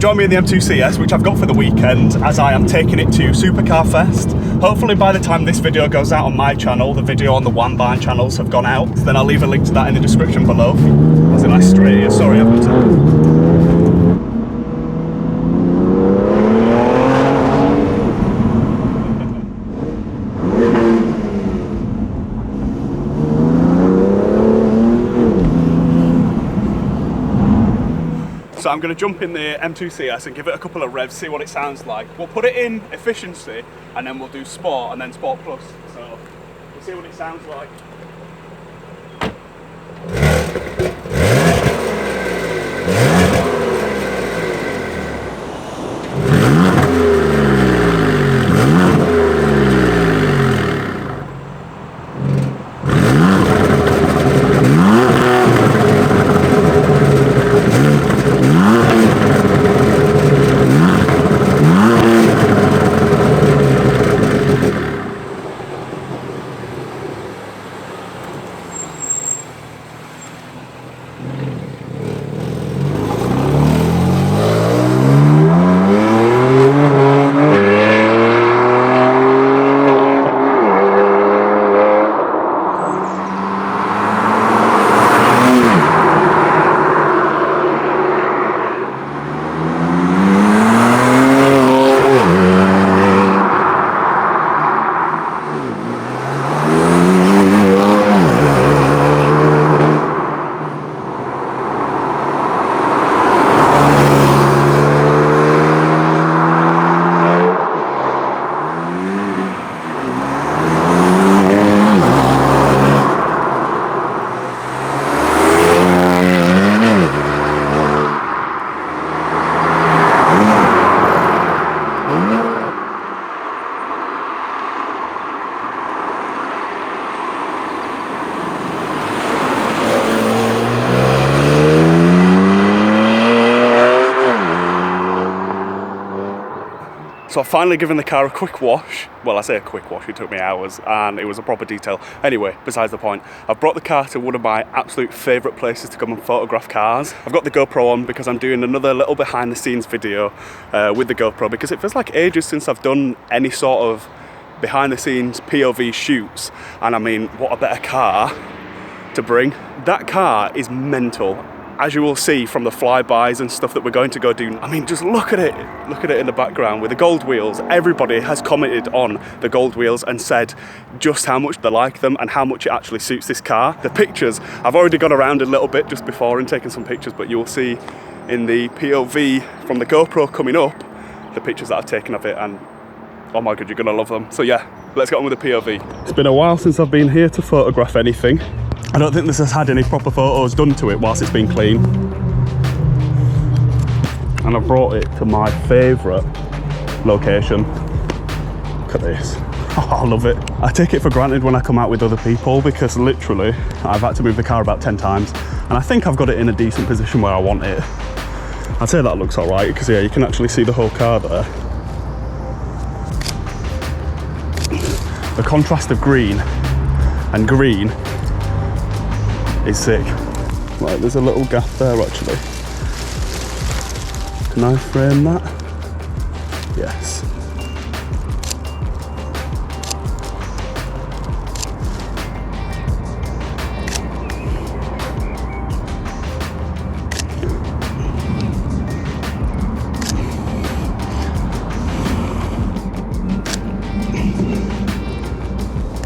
join me in the M2 CS, which I've got for the weekend, as I am taking it to Supercar Fest. Hopefully by the time this video goes out on my channel, the video on the Wambine channels have gone out. So then I'll leave a link to that in the description below. Was it nice straight here? Sorry, I've got to... So I'm going to jump in the M2 CS and give it a couple of revs, see what it sounds like. We'll put it in efficiency and then we'll do sport and then sport plus. So we'll see what it sounds like. So I've finally given the car a quick wash. Well, I say a quick wash, it took me hours and it was a proper detail. Anyway, besides the point, I've brought the car to one of my absolute favourite places to come and photograph cars. I've got the GoPro on because I'm doing another little behind the scenes video with the GoPro, because it feels like ages since I've done any sort of behind the scenes POV shoots. And I mean, what a better car to bring. That car is mental. As you will see from the flybys and stuff that we're going to go do. I mean, just look at it in the background with the gold wheels. Everybody has commented on the gold wheels and said just how much they like them and how much it actually suits this car. The pictures, I've already gone around a little bit just before and taken some pictures, but you will see in the POV from the GoPro coming up, the pictures that I've taken of it, and oh my god, you're gonna love them. So yeah, let's get on with the POV. It's been a while since I've been here to photograph anything. I don't think this has had any proper photos done to it whilst it's been clean. And I've brought it to my favourite location. Look at this. Oh, I love it. I take it for granted when I come out with other people because literally I've had to move the car about 10 times and I think I've got it in a decent position where I want it. I'd say that looks alright because yeah, you can actually see the whole car there. The contrast of green and green is sick. Right, there's a little gap there actually. Can I frame that? Yes.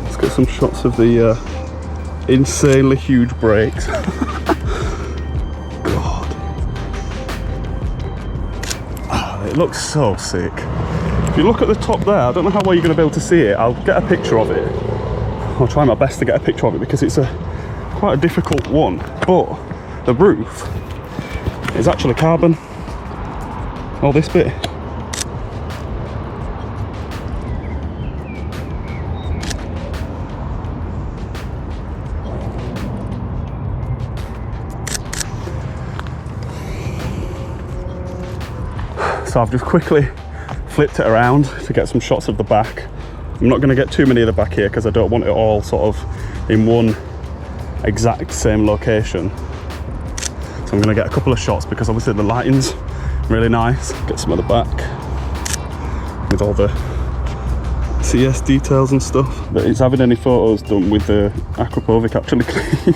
Let's get some shots of the insanely huge brakes. God. Oh, it looks so sick. If you look at the top there, I don't know how well you're going to be able to see it. I'll get a picture of it. I'll try my best to get a picture of it because it's quite a difficult one. But the roof is actually carbon. All this bit. So I've just quickly flipped it around to get some shots of the back. I'm not going to get too many of the back here because I don't want it all sort of in one exact same location. So I'm going to get a couple of shots because obviously the lighting's really nice. Get some of the back with all the CS details and stuff. But it's having any photos done with the Aquapovic actually clean.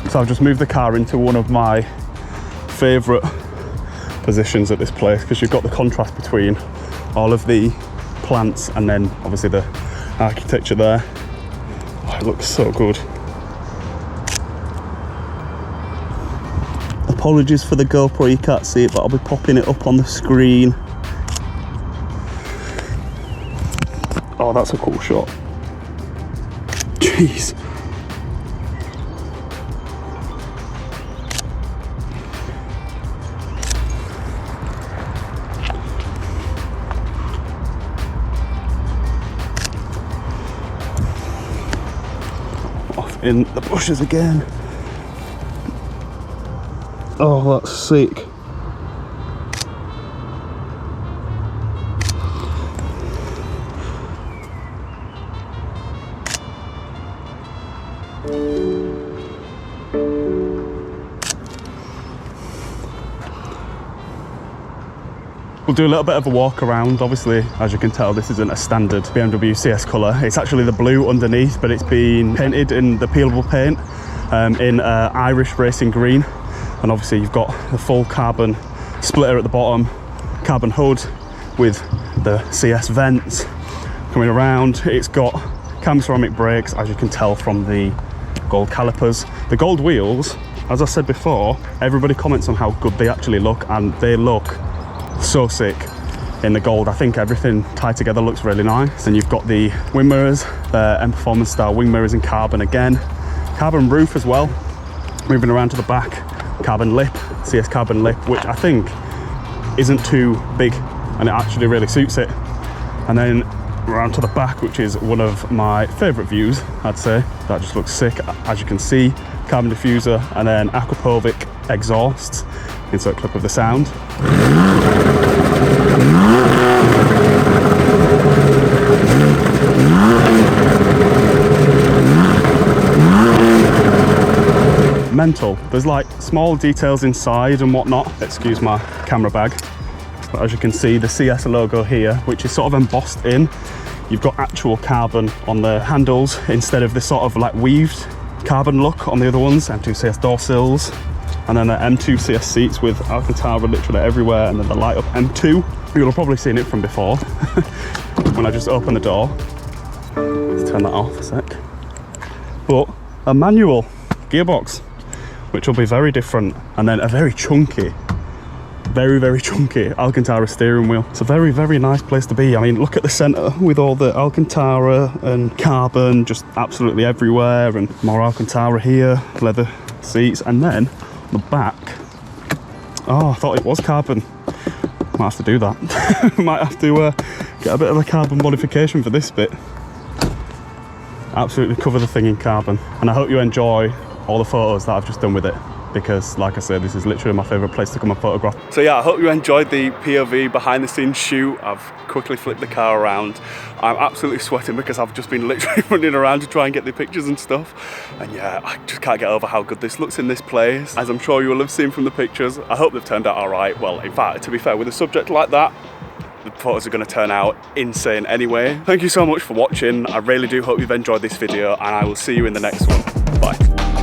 So I've just moved the car into one of my favourite positions at this place, because you've got the contrast between all of the plants and then obviously the architecture there. Oh, it looks so good. Apologies for the GoPro, you can't see it, but I'll be popping it up on the screen. Oh, that's a cool shot. Jeez. Off in the bushes again. Oh, that's sick. We'll do a little bit of a walk around. Obviously, as you can tell, this isn't a standard BMW CS colour. It's actually the blue underneath, but it's been painted in the peelable paint in Irish racing green. And obviously you've got the full carbon splitter at the bottom, carbon hood with the CS vents coming around. It's got cam ceramic brakes, as you can tell from the gold calipers. The gold wheels, as I said before, everybody comments on how good they actually look, and they look so sick in the gold. I think everything tied together looks really nice. And you've got the wing mirrors, M Performance style wing mirrors in carbon again. Carbon roof as well. Moving around to the back, carbon lip, CS carbon lip, which I think isn't too big and it actually really suits it. And then around to the back, which is one of my favourite views, I'd say. That just looks sick. As you can see, carbon diffuser and then Aquapovic exhausts. Insert clip of the sound. Mental. There's like small details inside and whatnot. Excuse my camera bag. But as you can see, the CS logo here, which is sort of embossed in. You've got actual carbon on the handles instead of this sort of like weaved carbon look on the other ones. M2 CS door sills. And then the M2 CS seats with Alcantara literally everywhere, and then the light up M2. You'll have probably seen it from before when I just opened the door. Let's turn that off a sec. But a manual gearbox, which will be very different, and then a very chunky, very chunky Alcantara steering wheel. It's a very nice place to be. I mean, look at the centre with all the Alcantara and carbon just absolutely everywhere, and more Alcantara here, leather seats, and then the back. Oh, I thought it was carbon. Might have to do that. Might have to get a bit of a carbon modification for this bit. Absolutely cover the thing in carbon. And I hope you enjoy all the photos that I've just done with it, because like I said, this is literally my favourite place to come and photograph. So yeah, I hope you enjoyed the POV behind the scenes shoot. I've quickly flipped the car around. I'm absolutely sweating because I've just been literally running around to try and get the pictures and stuff. And yeah, I just can't get over how good this looks in this place, as I'm sure you will have seen from the pictures. I hope they've turned out all right. Well, in fact, to be fair, with a subject like that, the photos are going to turn out insane anyway. Thank you so much for watching. I really do hope you've enjoyed this video, and I will see you in the next one. Bye.